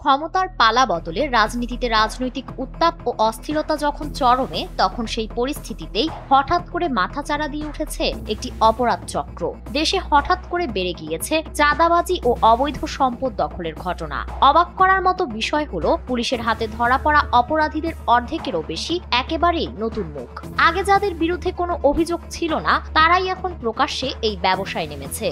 ক্ষমতার পালা বদলে রাজনীতিতে রাজনৈতিক উত্তাপ ও অস্থিরতা যখন চরমে, তখন সেই পরিস্থিতিতেই হঠাৎ করে মাথাচাড়া দিয়ে উঠেছে একটি অপরাধ চক্র। দেশে হঠাৎ করে বেড়ে গিয়েছে চাঁদাবাজি ও অবৈধ সম্পদ দখলের ঘটনা। অবাক করার মতো বিষয় হলো, পুলিশের হাতে ধরা পড়া অপরাধীদের অর্ধেকেরও বেশি একেবারেই নতুন মুখ। আগে যাদের বিরুদ্ধে কোনো অভিযোগ ছিল না, তারাই এখন প্রকাশ্যে এই ব্যবসায় নেমেছে।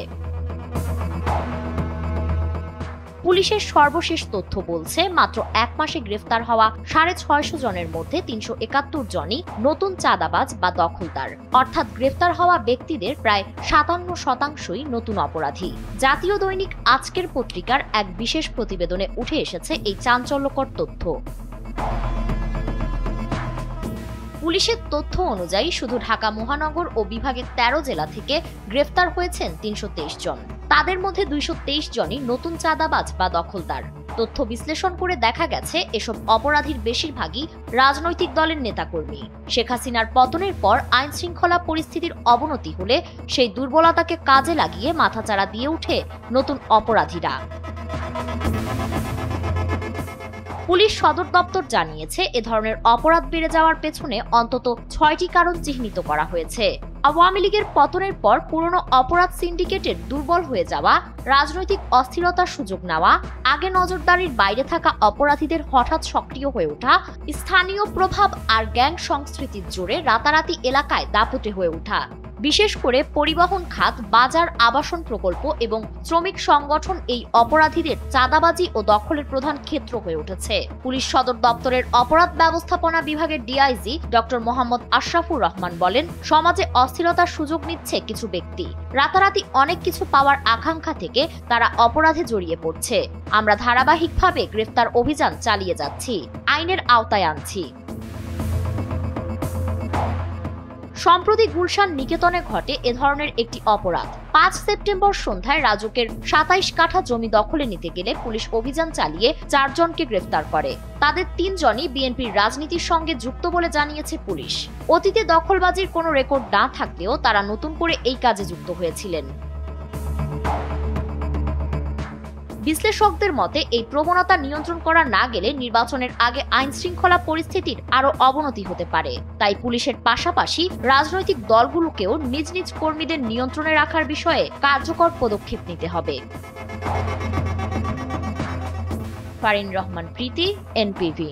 পুলিশের সর্বশেষ তথ্য বলছে, মাত্র এক মাসে গ্রেফতার হওয়া 650 জনের মধ্যে 371 জনই নতুন চাঁদাবাজ বা দখলদার। অর্থাৎ গ্রেফতার হওয়া ব্যক্তিদের প্রায় 57% নতুন অপরাধী। জাতীয় দৈনিক আজকের পত্রিকার এক বিশেষ প্রতিবেদনে উঠে এসেছে এই চাঞ্চল্যকর তথ্য। পুলিশের তথ্য অনুযায়ী শুধু ঢাকা মহানগর ও বিভাগের 13 জেলা থেকে গ্রেফতার হয়েছেন 323 জন। তাদের মধ্যে 223 জনই নতুন চাঁদাবাজ বা দখলদার। তথ্য বিশ্লেষণ করে দেখা গেছে, এসব অপরাধীর বেশিরভাগই রাজনৈতিক দলের নেতাকর্মী। শেখ হাসিনার পতনের পর আইন শৃঙ্খলা পরিস্থিতির অবনতি হলে সেই দুর্বলতাকে কাজে লাগিয়ে মাথাচাড়া দিয়ে উঠে নতুন অপরাধীরা। পুলিশ সদর দপ্তর জানিয়েছে, এ ধরনের অপরাধ বেড়ে যাওয়ার পেছনে অন্তত 6টি কারণ চিহ্নিত করা হয়েছে। আওয়ামী লীগের পতনের পর পুরনো অপরাধ সিন্ডিকেটের দুর্বল হয়ে যাওয়া, রাজনৈতিক অস্থিরতার সুযোগ নেওয়া, আগে নজরদারির বাইরে থাকা অপরাধীদের হঠাৎ সক্রিয় হয়ে ওঠা, স্থানীয় প্রভাব আর গ্যাং সংস্কৃতির জোরে রাতারাতি এলাকায় দাপুটে হয়ে ওঠা। বিশেষ করে পরিবহন খাত, বাজার, আবাসন প্রকল্প এবং শ্রমিক সংগঠন এই অপরাধীদের চাঁদাবাজি ও দখলের প্রধান ক্ষেত্র হয়ে উঠেছে। পুলিশ সদর দপ্তরের অপরাধ ব্যবস্থাপনা বিভাগের ডিআইজি ডক্টর মোহাম্মদ আশরাফুর রহমান বলেন, সমাজে অস্থিরতার সুযোগ নিচ্ছে কিছু ব্যক্তি। রাতারাতি অনেক কিছু পাওয়ার আকাঙ্ক্ষা থেকে তারা অপরাধে জড়িয়ে পড়ছে। আমরা ধারাবাহিকভাবে গ্রেফতার অভিযান চালিয়ে যাচ্ছি, আইনের আওতায় আনছি। সম্প্রতি গুলশান নিকেতনে ঘটে এ ধরনের একটি অপরাধ। 5 সেপ্টেম্বর সন্ধ্যায় রাজুকের 27 কাঠা জমি দখলে নিতে গেলে পুলিশ অভিযান চালিয়ে 4 জনকে গ্রেফতার করে। তাদের 3 জনই বিএনপির রাজনীতির সঙ্গে যুক্ত বলে জানিয়েছে পুলিশ। অতীতে দখলবাজির কোনো রেকর্ড না থাকলেও তারা নতুন করে এই কাজে যুক্ত হয়েছিলেন। বিশ্লেষকদের মতে, এই প্রবণতা নিয়ন্ত্রণ করা না গেলে নির্বাচনের আগে আইন শৃঙ্খলা পরিস্থিতির আরো অবনতি হতে পারে। তাই পুলিশের পাশাপাশি রাজনৈতিক দলগুলোকেও নিজ নিজ কর্মীদের নিয়ন্ত্রণে রাখার বিষয়ে কার্যকর পদক্ষেপ নিতে হবে। ফারিন রহমান প্রীতি, এনপিভি।